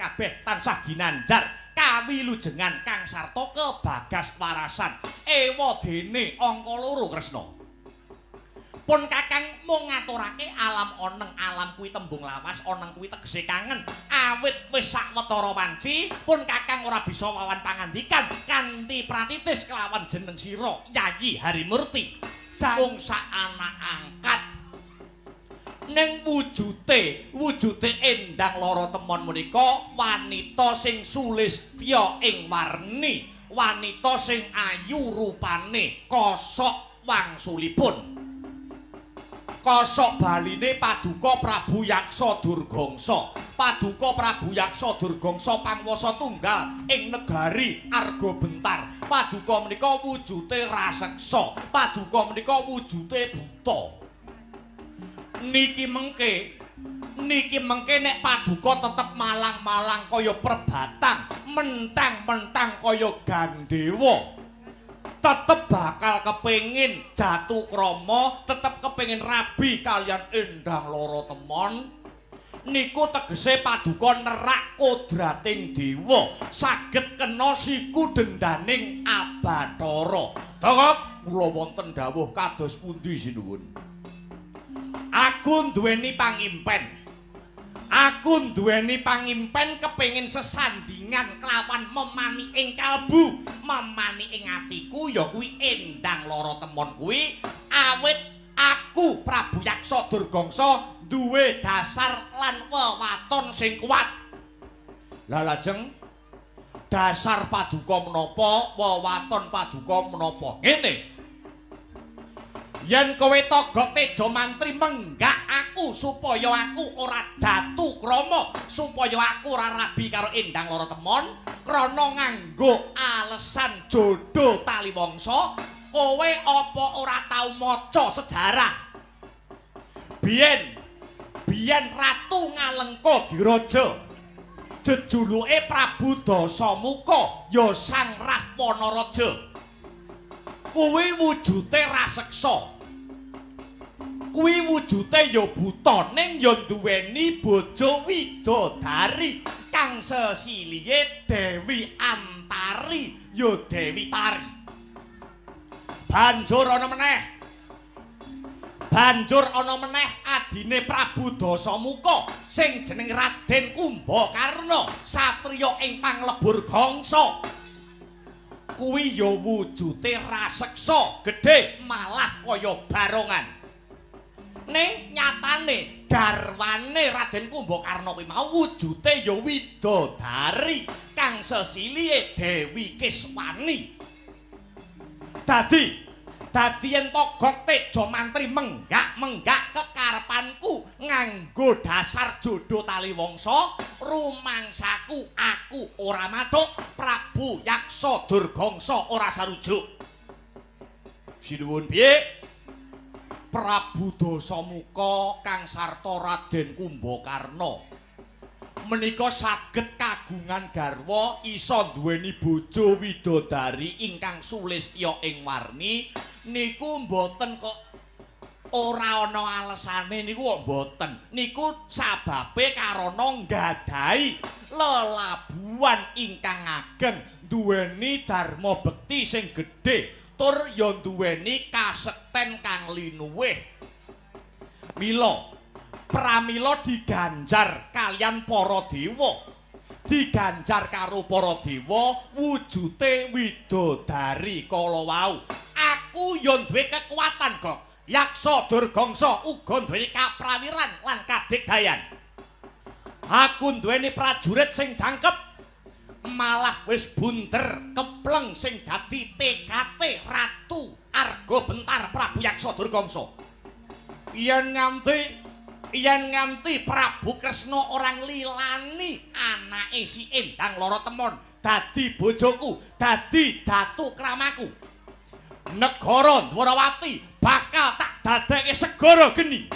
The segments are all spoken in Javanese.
kabeh tansah ginanjar kawilujengan Kang Sarta kebagas warasan ewa dene angka 2 Kresna. Pun Kakang mung ngaturake alam oneng alam kuwi tembung lawas oneng kuwi tegese kangen awit wis sawetara wanci pun Kakang ora bisa wawan pangandikan kanthi pratitis kelawan jeneng sira Yayi Harimurti wong sak anak angkat ning wujute endang lara temon menika wanita sing sulistya ing warni wanita sing ayu rupane kosok wangsulipun kosok baline Paduka Prabu Yaksa Durgangsa. Paduka Prabu Yaksa Durgangsa panguwasa tunggal ing negari Argabentar. Paduka menika wujute raseksa. Paduka menika wujute buta. Niki mengke nek Paduka tetep malang-malang kaya perbatang, mentang-mentang kaya Gandewa. Tetep bakal kepengin jatuh krama, tetep kepengin rabi kalian endang lara temon. Niku tegese Paduka nerak kodrating dewa, saged kena siku dendaning Abathara. Tongot kula wonten dawuh kados pundi sinuwun? Aku duweni pangimpen. Aku duweni pangimpen kepengin sesandingan kelawan memani ing kalbu, memani ing atiku ya kuwi endang lara temon kuwi awit aku Prabu Yaksa Durgangsa duwe dasar lan wewaton sing kuat. Lah lajeng dasar Paduka menapa, wewaton Paduka menapa? Ngene. Yen kowe togok teja mantri menggak aku supaya aku ora jatuh krama, supaya aku ora rabi karo endang lara temon krana nganggo alesan jodho tali wangsa, kowe apa ora tau maca sejarah? Biyen Ratu Ngalengka diraja. Jejuluke Prabu Dasamuka ya Sang Rahwana-raja. Kuwi wujute raseksa. Kuwi wujute ya buta ning ya duweni bojo widodari kang sesilihe Dewi Antari ya Dewi Tari. Banjur ana meneh adine Prabu Dasamuka sing jeneng Raden Kumbakarna satriya ing panglebur gangsa. Kuwi ya wujute raseksa gedhe malah kaya barongan. Ning nyatane garwane Raden Kumbakarna kuwi mau wujute ya widodari kang sesilihe Dewi Kiswani. Dadi yen togok teja mantri menggak kekarepanku nganggo dasar jodho tali wangsa rumangsaku aku ora mathuk Prabu Yaksa Durgangsa ora sarujuk. Sinuwun piye? Prabu Dasamuka Kang Sarta Raden Kumbakarna menika saged kagungan garwa isa duweni bojo widodari ingkang sulistya ing warni niku mboten kok ora ana alesane niku kok mboten. Niku sababe karana nggadahi lelabuhan ingkang ageng, duweni dharma bekti sing gedhe tur ya duweni kasekten kang linuwih. Pramila diganjar kalian para dewa. Diganjar karo para dewa wujute widodari kala wau. Aku ya duwe kekuatan kok. Yaksa Durgangsa uga duweni kaprawiran lan kadegdayan. Aku duweni prajurit sing jangkep. Malah wis bunder kepleng sing dadi TKT Ratu Argabentar Prabu Yaksa Durgangsa. Yen nganti Prabu Kresna orang lilani anake si Endang lara temon dadi bojoku, dadi jatuh kramaku. Negara Dwarawati bakal tak dadeke segara geni.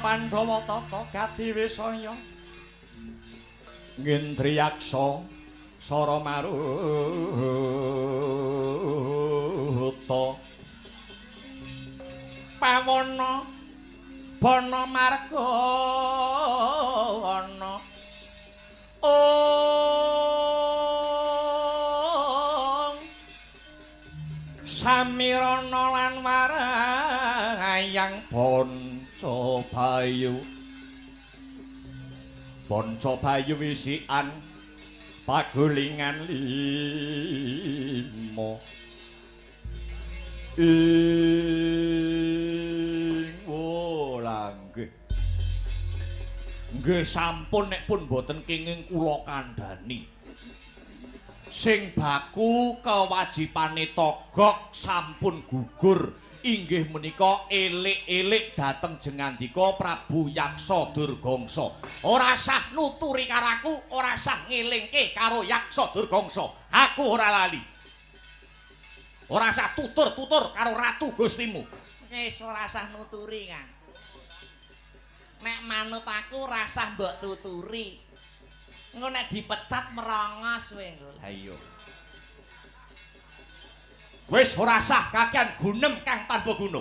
Pandhawa tata Gadiwisaya Ngendriyaksa Sara Maruta Pawana Bana Margana Samirana lan Warayang Pancabayu Pancabayu wisikan pagulingan 5 nggih nggih sampun nek pun boten kenging kula kandhani sing baku kewajibane togok sampun gugur inggih menika elik-elik dhateng jengandika Prabu Yaksa Durgangsa ora sah nuturi karo aku ora sah ngelingke karo Yaksa Durgangsa aku ora lali ora sah tutur-tutur karo ratu Gustimu wis ora sah nuturi Kang nek manut aku ora sah mbok tuturi engko nek dipecat merongos kowe engko ha iya wis ora sah kakean gunem kang tanpa guna.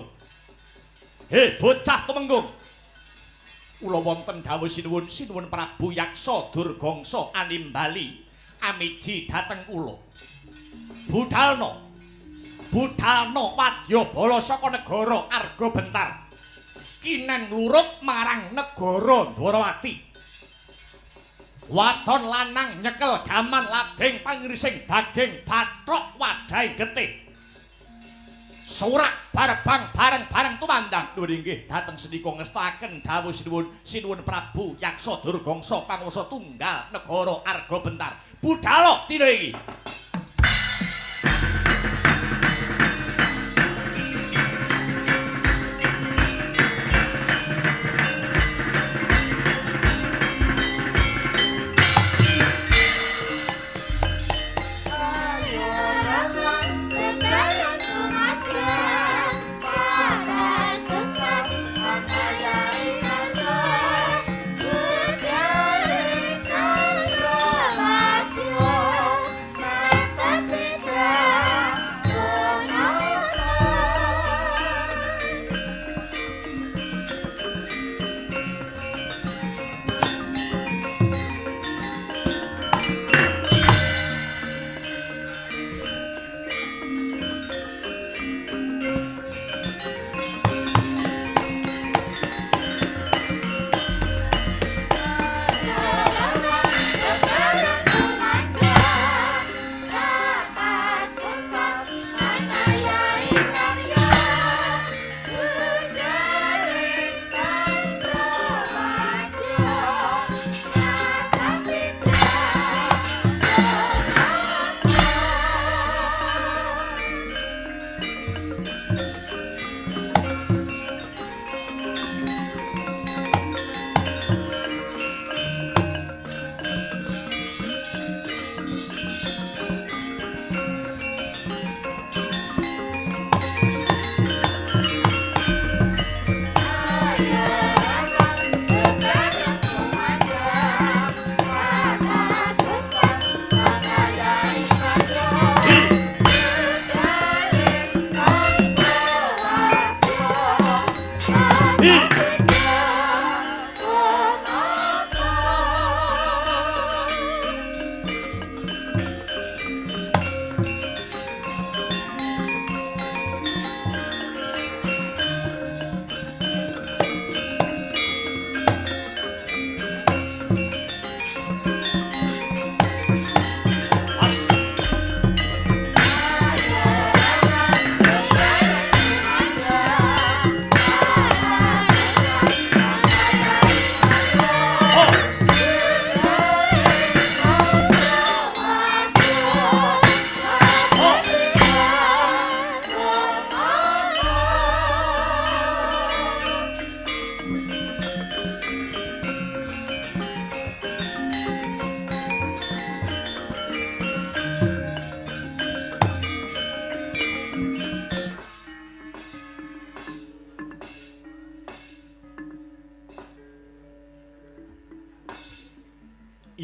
He bocah tumenggung. Kula wonten dawuh sinuwun Prabu Yaksa Durgangsa animbali amiji dhateng kula. Budhalna wadyabala saka negara Argabentar. Kinen nglurut marang negara Dwarawati. Wadon lanang nyekel gaman lading pangirising daging bathok wadhahe getih. Surak bareng-bareng tumandang nuwun inggih dhateng senika ngestaken dawuh sinuwun Prabu Yaksa Durgangsa panguwasa tunggal negara Argabentar budhal dina iki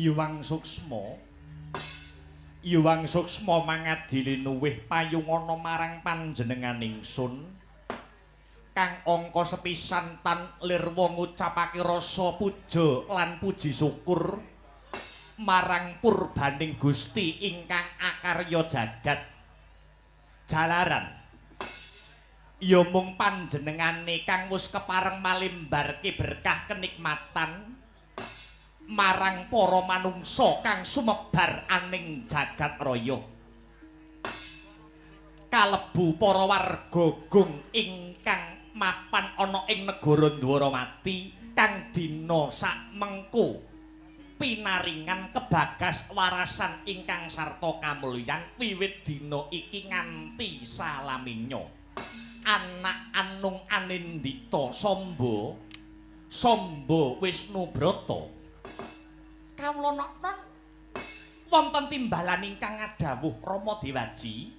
Yuwang Suksma Yuwang Suksma mangadili nuwih payungana marang panjenengan ingsun kang angka sepisan tan lirwa ngucapake rasa puja lan puji syukur marang purbaning Gusti ingkang akarya jagat jalaran ya mung panjenengane kang wis kepareng malimbarke berkah kenikmatan marang para manungsa kang sumebar aning jagat raya kalebu para warga gung ingkang mapan ana ing negara Dwaramati kang dina sakmengko pinaringan kebagas warasan ingkang sarta kamulyan wiwit dina iki nganti salaminya anak Anung Anindita Samba Wisnubrata kawula nonton wonten timbalan ingkang ngadhawuh Rama Dewaji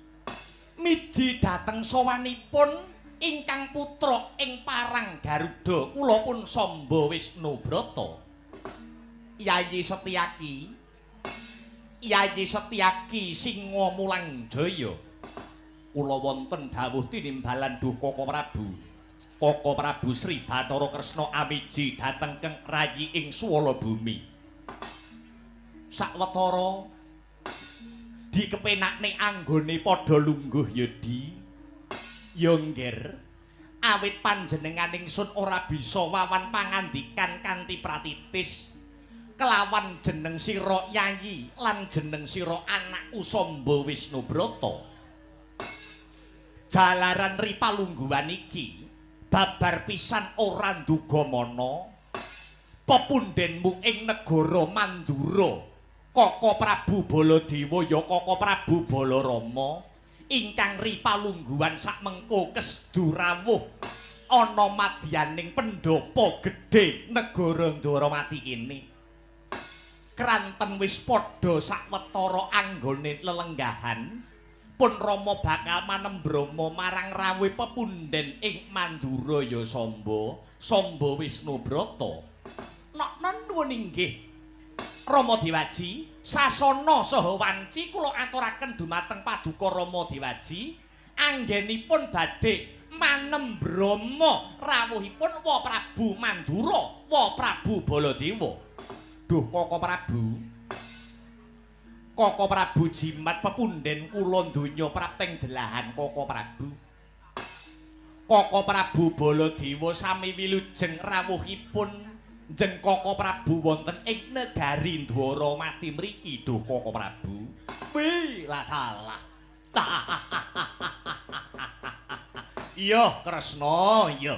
miji dhateng sowanipun ingkang putra ing parang Garuda kula pun Samba Wisnubrata Yayi Setyaki Singa Mulang Jaya kula wonten dawuh tinimbalan duh Koko Prabu Sri Bathara Kresna amiji dhateng keng rayi ing swala bumi sawetara dikepenakne anggone padha lungguh ya Di ya nggir awit panjenengan ingsun ora bisa wawan pangandikan kanthi pratitis kelawan jeneng sira Yayi lan jeneng sira anakku Samba Wisnubrata jalaran ripalungguhan iki babar pisan ora ndugamana pepundhenmu ing negara Mandura Koko Prabu Baladewa ya Koko Prabu Balarama ingkang ripalungguhan sakmengko kesdu rawuh ana madyaning pendhapa gedhe negara Dwaramati kene kranten wis padha sawetara anggone lelenggahan pun Rama bakal manembrama marang rawuh pepundhen ing Mandura ya Samba Wisnubrata nok nuwun inggih Rama Dewaji sasana saha wanci kula aturaken dumateng Paduka Rama Dewaji anggenipun badhe manembrama rawuhipun Wa Prabu Mandura Wa Prabu Baladewa duh Koko Prabu jimat pepundhen kula donya prapting delahan Koko Prabu Baladewa sami wilujeng rawuhipun Jeng Koko Prabu wonten ing negari Dwaramati mriki duh Koko Prabu. Wih, lah dalah. Iya, Kresna, iya.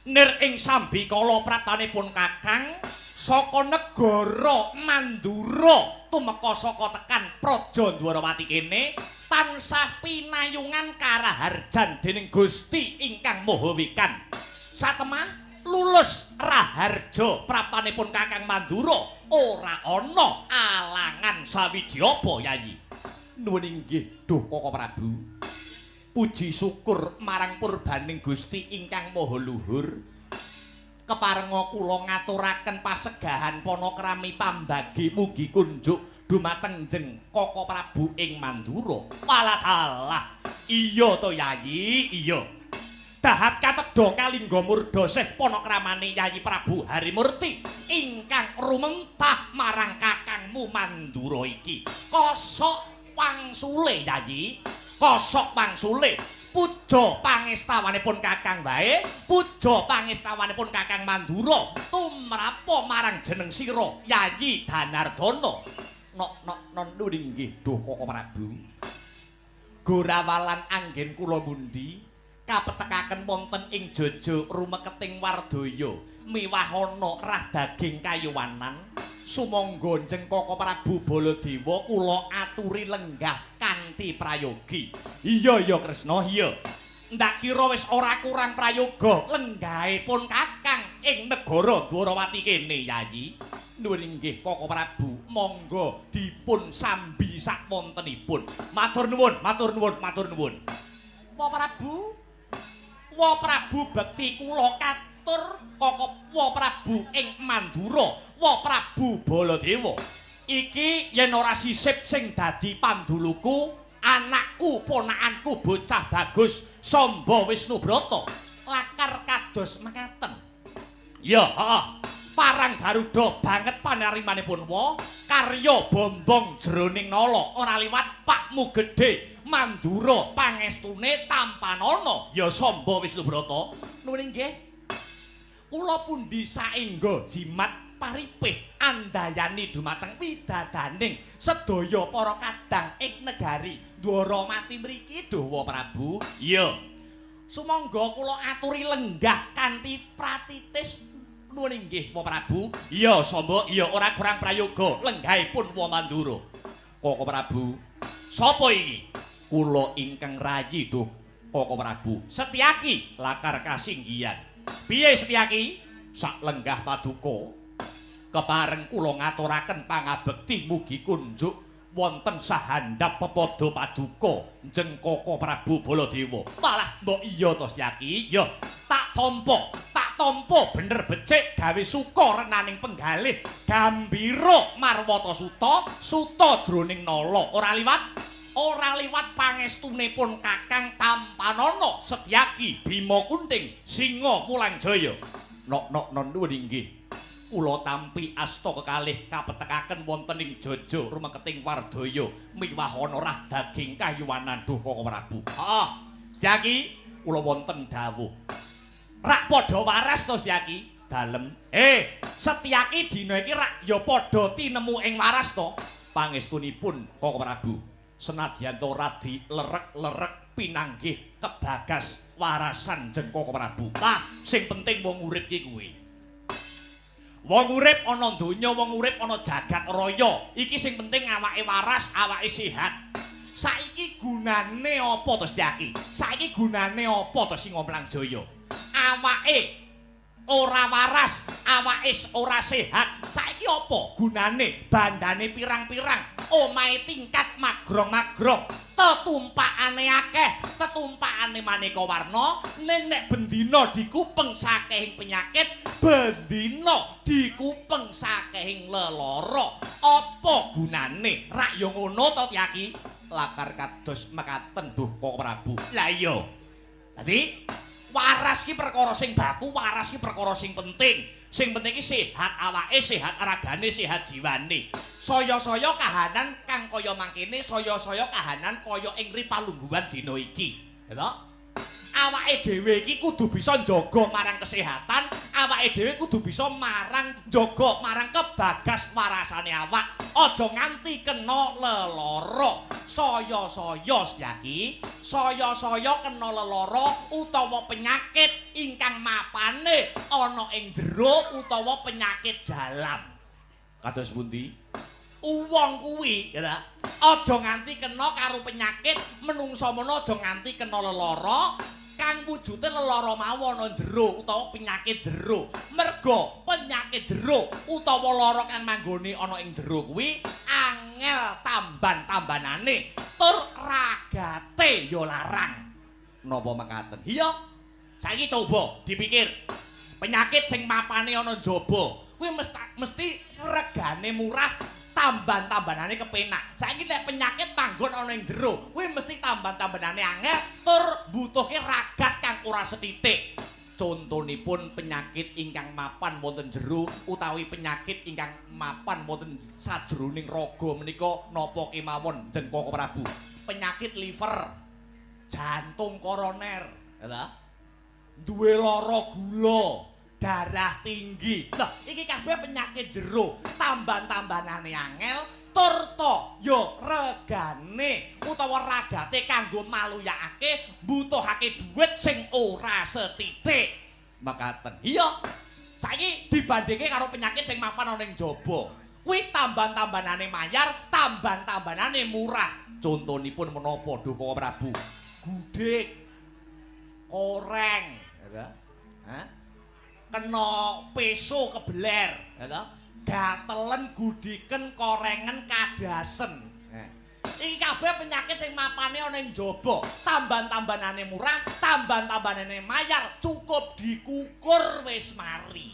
Nir ing sambikala pratanipun Kakang saka negara Mandura tumeka saka tekan Praja Dwaramati kene tansah pinayungan karaharjan dening Gusti ingkang Maha Wikan. Satemah lulus raharja prapanipun Kakang Mandura ora ana alangan sawiji apa Yayi. Nuwun inggih duh Koko Prabu. Puji syukur marang purbaning Gusti ingkang Maha Luhur. Keparenga kula ngaturaken pasegahan panakrami pambagi mugi kunjuk dumateng jeng Koko Prabu ing Mandura. Waladhalah. Iya to Yayi, iya. Dahat katedha kalingga murda sih panakramane Yayi Prabu Harimurti ingkang rumentah marang kakangmu Mandura iki. Kosok wangsule Yayi, kosok wangsule. Puja pangestawanipun Kakang wae, puja pangestawanipun Kakang Mandura tumrapa marang jeneng sira Yayi Danardana. Nok nuringgih duh Koko Prabu. Gorawalan anggen kula mundi kapetekaken wonten ing Jaja rumeketing Wardaya miwah ana rah daging kayuwanan sumangga njeng Koko Prabu Baladewa kula aturi lenggah kanthi prayogi. Iya Kresna, iya. Ndak kira wis ora kurang prayoga lenggahipun Kakang ing negara Dwarawati kene Yayi. Nuwun inggih Koko Prabu, monggo dipun sambi sak wontenipun. Matur nuwun. Wa Prabu bekti kula katur Koko Wa Prabu ing Mandura Wa Prabu Baladewa. Iki yen ora sisip sing dadi panduluku, anakku ponakanku bocah bagus Samba Wisnubrata. Lakar kados mekaten. Ya, heeh. Parang Garuda banget panarimanipun wa, karya bombong jroning nala ora liwat pakmu gedhe Mandura pangestune tampanana ya Samba Wisnubrata. Nuwun nggih. Kula pundi saengga jimat paripih andayani dumateng widadaning sedaya para kadang ing negari Dwaramati mriki Dawa Prabu. Iya. Sumangga kula aturi lenggah kanthi pratitis. Nuwun inggih Wa Prabu. Iya Samba, iya ora kurang prayoga lenggahipun Wa Mandura. Koko Prabu. Sapa iki? Kula ingkang rayi Duh Koko Prabu. Setyaki lakar kasinggihan. Piye Setyaki? Sak lenggah paduka kepareng kula ngaturaken pangabekti mugi kunjuk wonten sahandap pepada paduka njeng Koko Prabu Baladewa. Malah mbok iya to Setyaki? Ya, tak tampa bener becik gawe suka renaning penggalih gambira marwata suta jroning nala ora liwat pangestunipun Kakang Tampanana Setyaki Bima Kunting Singa Mulangjaya. Nok nuwun inggih. Kula tampi asta kekalih kapetekaken wonten ing Jaja rumeketing Wardaya miwah ana rah daging kayuwanan Duh Koko Prabu. Heeh. Setyaki kula wonten dawuh. Rak padha waras to Setyaki? Dalem. Setyaki dina iki rak ya padha tinemu ing waras to. Pangestunipun Koko Prabu. Senadyan to radi lerek-lerek pinanggih kebagas warasan jeng Koko Prabu. Lah, sing penting wong urip ki kuwi. Wong urip ana donya, wong urip ana jagat raya. Iki sing penting awake waras, awake sehat. Saiki gunane apa to Setyaki? Saiki gunane apa to Singa Mulangjaya? Awake ora waras, awake ora sehat. Saiki apa gunane? Bandane pirang-pirang, omahe tingkat magrong-magrong, tetumpakane akeh, tetumpakane maneka warna, ning nek bendina dikupeng sakehing penyakit, bendina dikupeng sakehing lelara. Apa gunane? Rak ya ngono to Tyaki? Lakar kados mekaten Duh Koko Prabu. Lah iya. Dadi waras ki perkara sing baku, waras ki perkara sing penting. Sing penting ki sehat awake, sehat ragane, sehat jiwane. Saya-saya kahanan kang kaya mangkene, saya-saya kahanan kaya ing ripalungguhan dina iki. Ya toh? Awake dhewe iki kudu bisa njaga marang kesehatan, awake dhewe kudu bisa njaga marang kebagas warasane awak. Aja nganti kena lelara. Saya-saya Setyaki, saya-saya kena lelara utawa penyakit ingkang mapane ana ing jero utawa penyakit dalam. Kados pundi? Wong kuwi, ya ta? Aja nganti kena karo penyakit, menungsa mono aja nganti kena lelara kang wujude lelara mau ana jero utawa penyakit jero. Merga penyakit jero utawa lara kang manggone ana ing jero kuwi angel tamban-tambanane tur ragate ya larang. Napa mekaten? Iya. Saiki coba dipikir. Penyakit sing mapane ana njaba kuwi mesti regane murah, tamban-tambanane kepenak. Saiki nek penyakit manggon ana ing jero, kuwi mesti tamban-tambanane angel tur butuhke ragat kang ora sethithik. Contonipun penyakit ingkang mapan wonten jero utawi penyakit ingkang mapan wonten sajroning raga menika napa kemawon Jeng Koko Prabu? Penyakit liver, jantung koroner, ya ta? Duwe lara gula, darah tinggi. Lah iki kabeh penyakit jero, tamban-tambanane angel tur to ya regane utawa ragate kanggo maluyakake mbutuhake dhuwit sing ora sethithik. Mekaten. Iya. Saiki dibandingke karo penyakit sing mapan ana ning jaba. Kuwi tamban-tambanane mayar, tamban-tambanane murah. Contonipun menapa Duh Koko Prabu? Gudheg, koreng, ya. Hah? Kena peso kebeler, ya ta? Gatelen, gudiken, korengen, kadasen. Iki kabeh penyakit sing mapane ana ing jaba. Tamban-tambanane murah, tamban-tambanane mayar, cukup dikukur wis mari.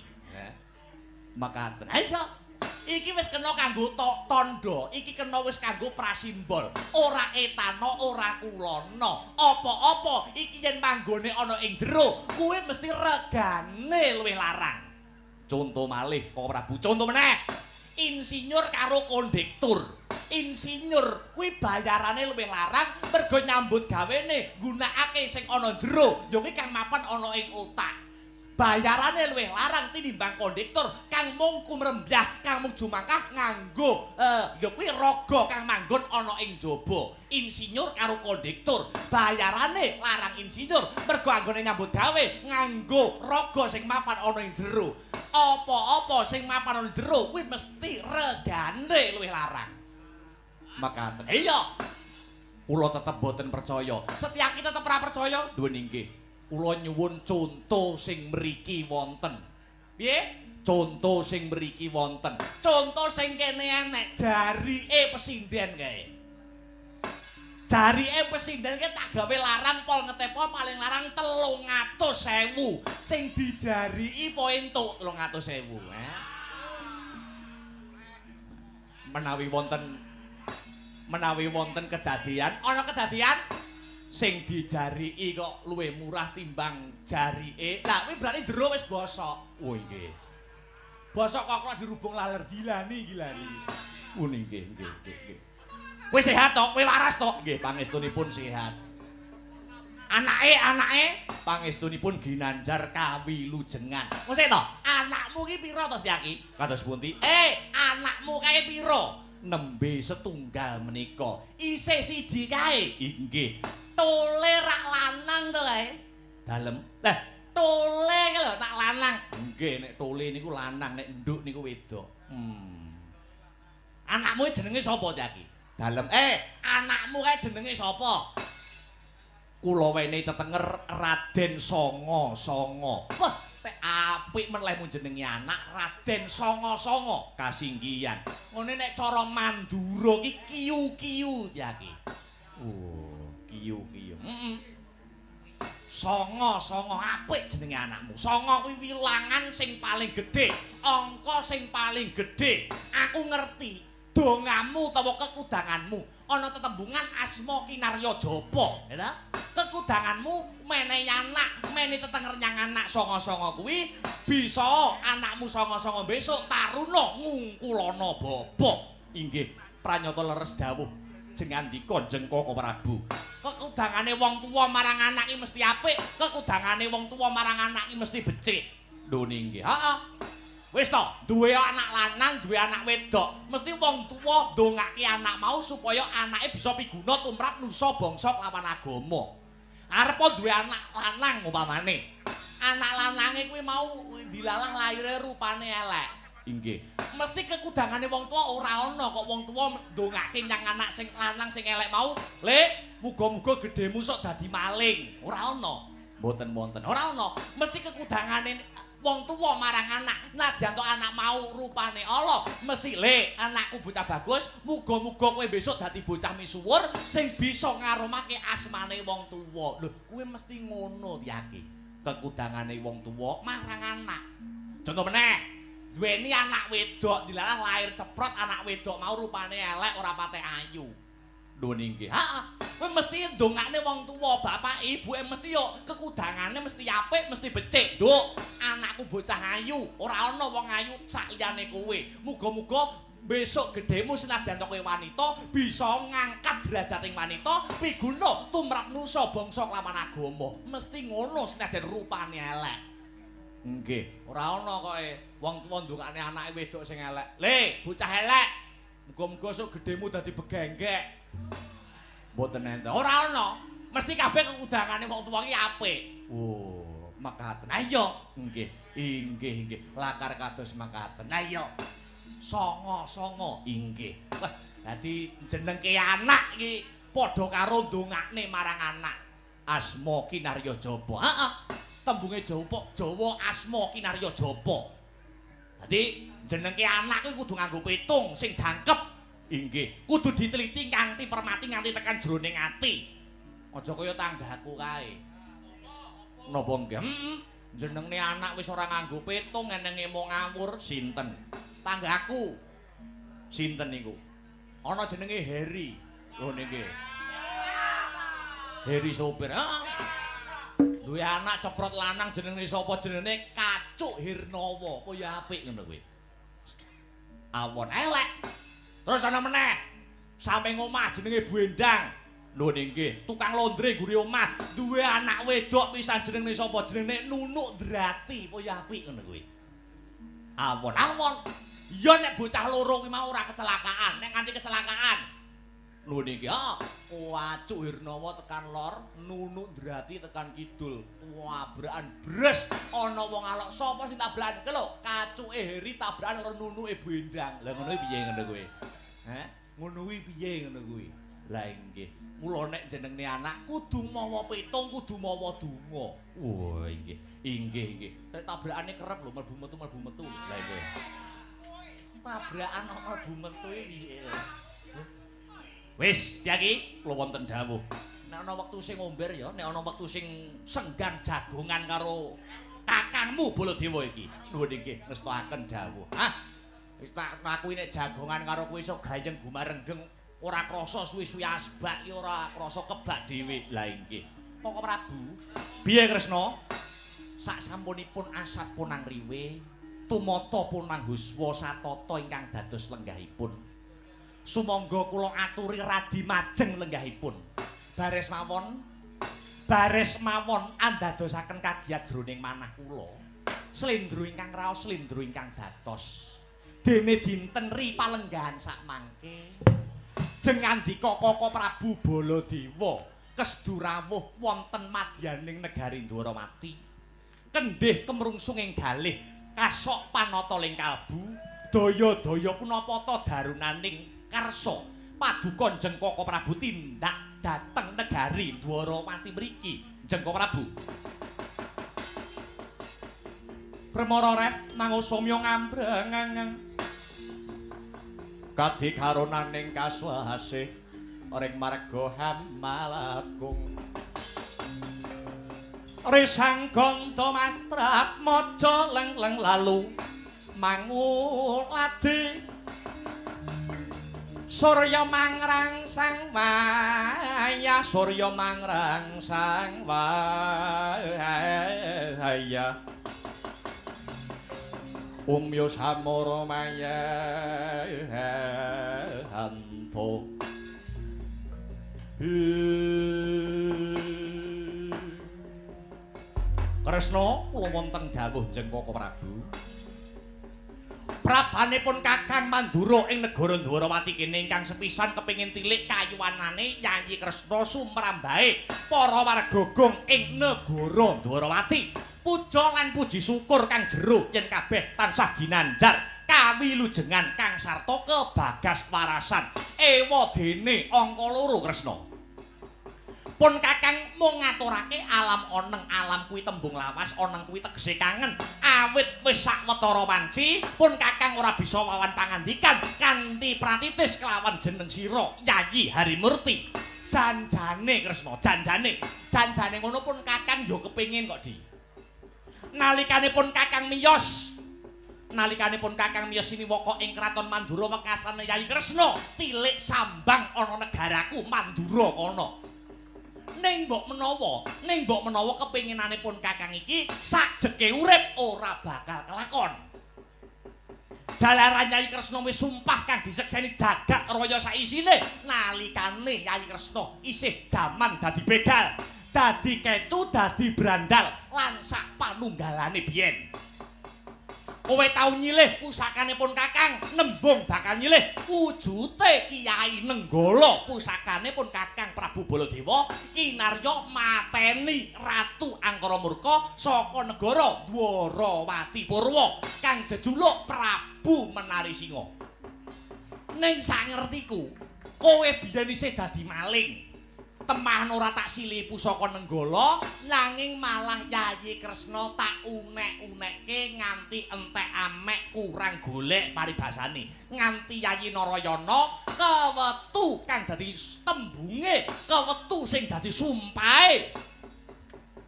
Makaten. Ayo. Iki wis kena kanggo tandha, iki kena wis kanggo prasimbol. Ora etana, ora kulana. Apa-apa iki yen manggone ana ing jero, kuwi mesti regane luwih larang. Conto malih, Kok Prabu. Conto meneh. Insinyur karo kondektur. Insinyur kuwi bayarane luwih larang mergo nyambut gawene nggunakake sing ana jero, ya kuwi kang mapan ana ing otak. Bayarane luwih larang tinimbang kondektur kang mung kumrembah, kang mung jumangkah nganggo ya kuwi raga kang manggon ana ing jaba. Insinyur karo kondektur bayarane larang insinyur mergo anggone nyambut gawe nganggo raga sing mapan ana ing jero. Apa-apa sing mapan ana jero kuwi mesti regane luwih larang. Makaten. Iya. Kula tetep boten percaya. Setyaki tetep ora percaya. Duwen inggih. Kula nyuwun conto sing mriki wonten. Piye? Conto sing mriki wonten. Conto sing kene enek jarike pesinden kae. Jarike pesinden kae tak gawe larang pol ngetepo paling larang 300.000. Sing dijariki po entuk 300.000, Menawi wonten kedadian, ana kedadian sing dijariki kok luwih murah timbang jarike. Lah kuwi berarti jero wis bosok. Oh nggih. Bosok kok dirubung laler gilani. Oh nggih. Kowe sehat to? Kowe waras to? Nggih, pangestunipun sehat. Anake pangestunipun ginanjar kawilujengan. Mosok to? Anakmu ki pira to, Setyaki? Kados pundi? Anakmu kae pira? Nembe setunggal menika. Isih siji kae. Inggih. Tole rak lanang to kae. Dalem. Lah, tole ki lho tak lanang. Nggih, nek tole niku lanang, nek nduk niku wedok. Anakmu jenenge sapa, Tyaki? Dalem. Anakmu kae jenenge sapa? Kula wenehi tetenger Raden Songo. Wah, pek apik meneh mun jenenge anak Raden Songo kasinggihan. Ngene nek cara Mandura ki kiyu-kiyu Tyaki. Oh, kiyu-kiyu. Songo apik jenenge anakmu. Songo kuwi wilangan sing paling gedhe, angka sing paling gedhe. Aku ngerti dongamu utawa kekudanganmu ana tetembungan asma kinarya jaba, ya. Kekudanganmu menehi anak, menehi tetenger nyang anak songo-songo kuwi bisa anakmu songo-songo besok taruna ngungkulana bapa. Inggih, pranyata leres dawuh jengandika Jeng Koko Prabu. Kekudangane wong tuwa marang anak iki mesti apik, kekudangane wong tuwa marang anak iki mesti becik. Lho nggih. Heeh. Wis to, duwe anak lanang, duwe anak wedok, mesti wong tuwa ndongake anak mau supaya anake bisa piguna tumrap nusa bangsa lawan agama. Arep duwe anak lanang umpamane. Anak lanange kuwi mau dilalah laire rupane elek. Inggih. Mesti kekudangane wong tuwa ora ana kok wong tuwa ndongake nyang anak sing lanang sing elek mau, "Lek, muga-muga gedhemu sok dadi maling." Ora ana. Mboten wonten. Ora ana. Mesti kekudangane wong tuwa marang anak, nadyan to anak mau rupane ala, mesti le anakku bocah bagus, muga-muga kowe besok dadi bocah misuwur sing bisa ngaromake asmane wong tuwa. Lho, kuwi mesti ngono Tyaki. Kekudangane wong tuwa marang anak. Conto meneh, duweni anak wedok dilalah lahir ceprot, anak wedok mau rupane elek ora patek ayu. Lho nggih. Heeh. Kuwi mesti ndongakne wong tuwa, bapak ibuke mesti yo kekudangane mesti apik, mesti becik. Nduk, anakku bocah ayu, ora ana wong ayu sak liyane kowe. Muga-muga besok gedhemu senajan kowe wanita bisa ngangkat derajating wanita piguna tumrap nusa bangsa lawan agama. Mesti ngono senajan rupane elek. Nggih, ora ana koe wong tuwa ndongakne anake wedok sing elek. Le, bocah elek. Muga-muga sok gedhemu dadi begenggek. Mboten enten. Ora ana. Mesti kabeh kekudangane wong tuwa ki apik. Oh, makaten. Ayo. Nggih. Inggih. Lakar kados makaten. Ayo. Songo. Inggih. Wah, dadi jenengke anak iki padha karo ndongakne marang anak. Asma kinarya jaba. Heeh. Tembunge Jawa asma kinarya jaba. Dadi jenengke anak kuwi kudu nganggo pitung sing jangkep. Inggih, kudu diteliti nganti permati nganti tekan jroning ati. Aja kaya tanggaku kae. Napa nggih? Jenenge anak wis ora nganggo pitung enenge mung ngawur sinten? Tanggaku. Sinten niku? Ana jenenge Heri. Lho niki. Heri sopir. Duwe anak ceprot lanang jenenge sapa jenenge Kacuk Hirnawa. Apa ya apik ngono kuwi. Awon elek. Terus ana meneh. Sampe ngomah jenenge Bu Endang. Lho nggih, tukang londre guri omah, duwe anak wedok pisan jenenge sapa? Jenenge Nunuk Drati. Apa ya apik ngono kuwi. Awon. Ya nek bocah loro kuwi mau ora kecelakaan, nek nganti kecelakaan. Lho niki, Kacuk Hirnawa tekan lor, Nunuk Drati tekan kidul. Tabrakan bres ana wong alok. Sapa sing tabrakan? Ki lho, Kacuke Heri tabrakan karo Nunuke Bu Endang. Lah ngono piye ngono kuwi? Ngono kuwi piye ngono kuwi? Lah nggih. Mula nek jenenge anak kudu mawa pitung, kudu mawa donga. Wah, inggih. Nek tabrakane kerep lho mlebu metu. Lah nggih. Tabrakan kok mlebu metu piye? Wis, iki kula wonten dawuh. Nek ana wektu sing ngomber ya, nek ana wektu sing senggan jagongan karo kakangmu Baladewa iki. Nuwun nggih ngestakaken dawuh. Wis tak akui nek jagongan karo kowe iso gayeng gumarenggeng. Ora krasa suwi-suwi asbak ya ora krasa kebak dhewe. Lah inggih. Koko Prabu. Piye Kresna? Sak sampunipun asat punang riwe, tumata punang huswa satata ingkang dados lenggahipun. Sumangga kula aturi radi majeng lenggahipun. Bares mawon andadosaken kagiat jroning manah kula. Slendro ingkang raos, slendro ingkang datos. Dene dinten ri palenggahan sak mangke. Jengandika Koko Prabu Baladewa kesdurawuh wonten madyaning negari Dwarawati. Kendhih kemrungsung ing galih kasok panata ling kalbu, daya-daya punapa ta darunaning karsa. Paduka Jeng Koko Prabu tindak dhateng negari Dwarawati mriki. Jeng Koko Prabu. Premara reh nangosomya ngambreng kadhi karonaning kaswahasih ring marga Hamalagung. Risang ganta mastrat maja leng-leng lalu manguladi Surya mangrangsang waya, Surya mangrangsang waya. Umyo samara maya hanto. Kresna kula wonten dawuh Jeng Koko Prabu. Prabanipun Kakang Mandura ing negara Dwarawati kene ingkang sepisan kepingin tilik kayuwanane Yayi Kresna sumrambahe para warga gong ing negara Dwarawati. Puja lan puji syukur kang jero yen kabeh tansah ginanjar kawilujengan kang sarta kebagas warasan ewadene angka 2 Kresna. Pun Kakang mung ngaturake alam oneng, alam kuwi tembung lawas, oneng kuwi tegese kangen. Awit wis sawetara wanci pun Kakang ora bisa wawan pangandikan kanthi pratitis kelawan jeneng sira Yayi Harimurti. Janjane Kresna, janjane ngono pun Kakang ya kepengin kok Di. Nalikanipun Kakang miyos siniwaka ing kraton Mandura wekasane Yayi Kresna tilik sambang ana negaraku Mandura kono. Ning mbok menawa kepinginanipun Kakang iki sajeke urip ora bakal kelakon. Jalaran Yayi Kresna wis sumpah kang disekseni jagat raya saisine nalikane Yayi Kresna isih jaman dadi begal. Dadi kecu, dadi brandal lan sak panunggalane biyen. Kowe tau nyilih pusakanipun Kakang, nembung bakal nyilih wujute Kyai Nenggala pusakanipun Kakang Prabu Baladewa kinarya mateni Ratu Angkara Murka saka negara Dwarawati Purwa kang jejuluk Prabu Menari Singa. Ning sangertiku, kowe biyen isih dadi maling. Temah ora tak sili pusaka Nenggala nanging malah Yayi Kresna tak unek-unekke nganti entek amek kurang golek paribasane nganti Yayi Narayana kewetu kang dadi tembunge kewetu sing dadi sumpahe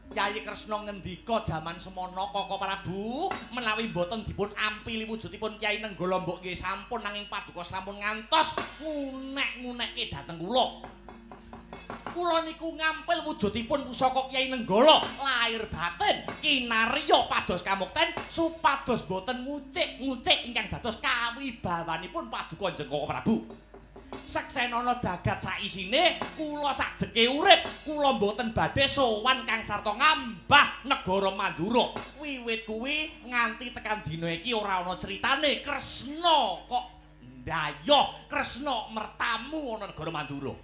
Yayi Kresna ngendika jaman semana Koko Prabu menawi mboten dipun ampili wujudipun Kyai Nenggala mbok nggih sampun nanging paduka sampun ngantos ngunek-ngunekke dhateng kula. Kula niku ngampil wujudipun pusaka Kyai Nenggala lahir batin kinarya pados kamukten supados boten ngucik-ngucik ingkang dados kawibawanipun paduka Kanjeng Koko Prabu. Seksenana jagat saisine kula sajeke urip kula mboten badhe sowan Kang Sarta ngambah negara Mandura. Wiwit kuwi nganti tekan dina iki ora ana critane Kresna kok ndayoh Kresna mertamu ana negara Mandura.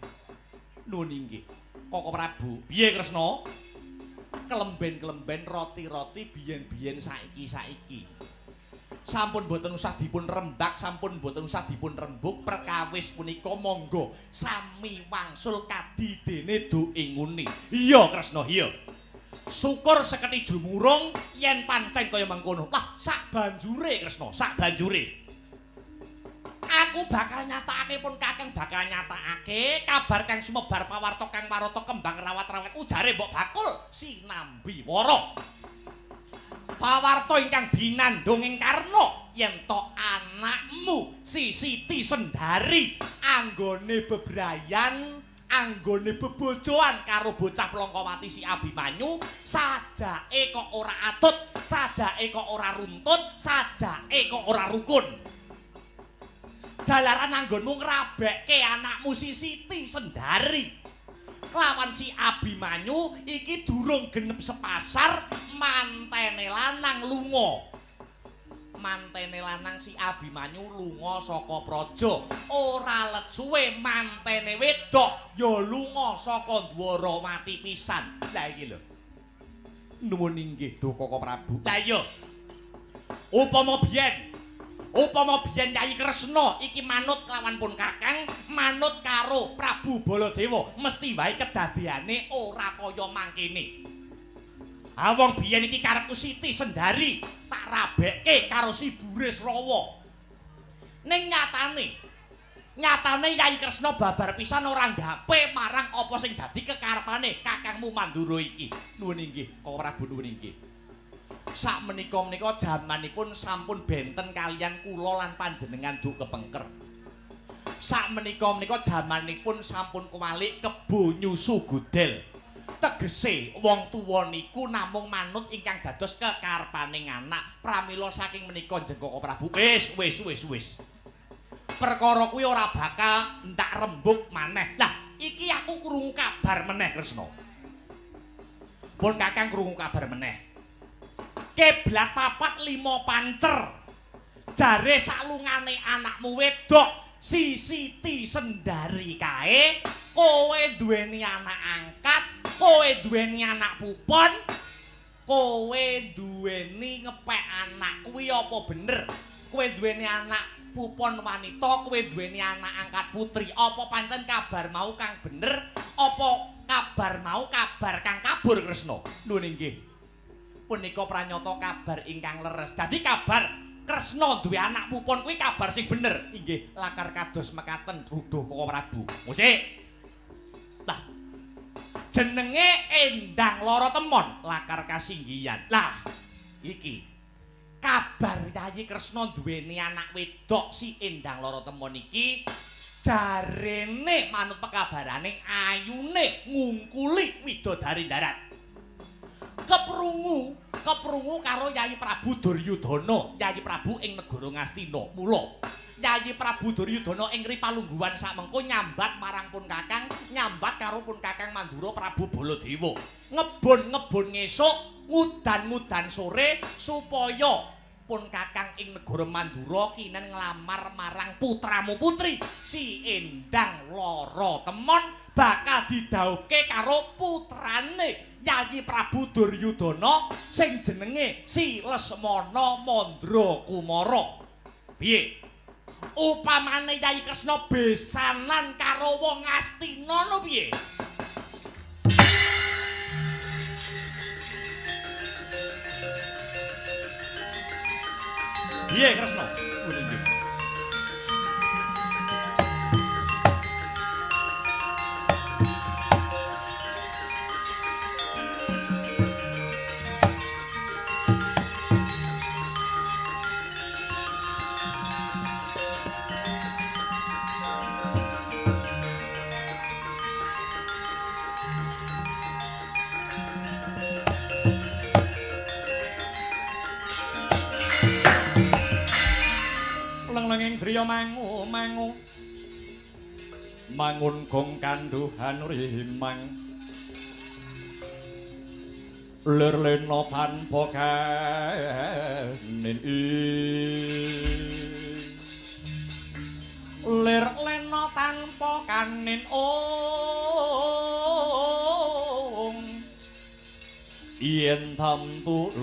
Nuwun inggih. Koko Prabu, piye Kresna? Kelemben-kelemben roti-roti biyen-biyen saiki-saiki. Sampun boten usah dipun rembak, sampun boten usah dipun rembug, perkawis punika monggo sami wangsul kadidene do inguni. Iya Kresna, iya. Syukur seketi jumurung yen pancen kaya mengkono. Lah sak banjure Kresna, sak banjure. Aku bakal nyatakake pun Kakang bakal nyatakake kabar kang sumebar pawarta kang marata kembang rawat-rawat ujare mbok bakul sinambi wara. Pawarta ingkang binandung ing karna yen to anakmu si Siti Sendari anggone bebrayan, anggone bebojoan karo bocah Plongkowati si Abimanyu, sajake kok ora atut, sajake kok ora runtut, sajake kok ora rukun. Jalaran anggonmu ngrabekke anakmu si Siti Sendari. Lawan si Abimanyu iki durung genep sepasar mantene lanang lunga. Mantene lanang si Abimanyu lunga saka praja. Ora let suwe mantene wedok ya lunga saka Dwaramati pisan. Lah iki lho. Nuwun inggih Duh Koko Prabu. Lah iya. Upama biyen Yayi Kresna iki manut kelawan pun Kakang, manut karo Prabu Baladewa, mesti wae kedadeane ora kaya mangkene. Wong biyen iki karepku Siti Sendari tak rabekke karo si Burisrawa. Ning nyatane Yayi Kresna babar pisan ora nggape marang apa sing dadi kekarepane Kakangmu Mandura iki. Nuwun inggih, Koko Prabu nuwun inggih. Sak menika jamanipun sampun benten kalian kula lan panjenengan Duk Kepengker. Sak menika jamanipun sampun kuwalik kebo nyusu gudel. Tegese wong tuwa niku namung manut ingkang dados kekarepaning anak. Pramila saking menika Jeneng Koko Prabu. Wis. Perkara kuwi ora bakal ndak rembug maneh. Lah, iki aku krungu kabar meneh Kresna. Pun Kakang krungu kabar meneh. Keblat papat 5 pancer. Jare salungane anakmu wedok si Siti Sendari kae, kowe duweni anak angkat, kowe duweni anak pupon, kowe duweni ngepek anak kuwi apa bener? Kowe duweni anak pupon wanita, kowe duweni anak angkat putri. Apa pancen kabar mau kang bener? Apa kabar mau kabar kang kabur Kresna? Nuwun inggih. Punika pranyata kabar ingkang leres. Dadi kabar Kresna duwe anak pupon kuwi kabar sing bener. Inggih, lakar kados mekaten Duh Koko Prabu. Musik. Lah. Jenenge Endang Lara Temon, lakar kasinggihan. Lah, iki kabar Yayi Kresna duweni anak wedok si Endang Lara Temon iki jarene manut pekabarane ayune ngungkuli widodari darat. Keprungu karo Yayi Prabu Duryudana, Yayi Prabu ing negara Ngastina. Mula Yayi Prabu Duryudana ing Ripalungguhan samengko nyambat marang pun Kakang, nyambat karo pun Kakang Mandura Prabu Baladewa. Ngebon-ngebon ngesuk, ngudan-ngudan sore supaya pun Kakang ing negara Mandura kinen nglamar marang putramu putri si Endang Lara Temon bakal didhauke karo putrane Yayi Prabu Duryudana sing jenenge si Lesmana Mandrakumara. Piye? Upamane Yayi Kresna besanan karo wong Astina lho piye? Piye Kresna? ya mangu mangun gong kanduhan rimang lir lena tanpa kanin lir lena tanpa kanin yen tamtu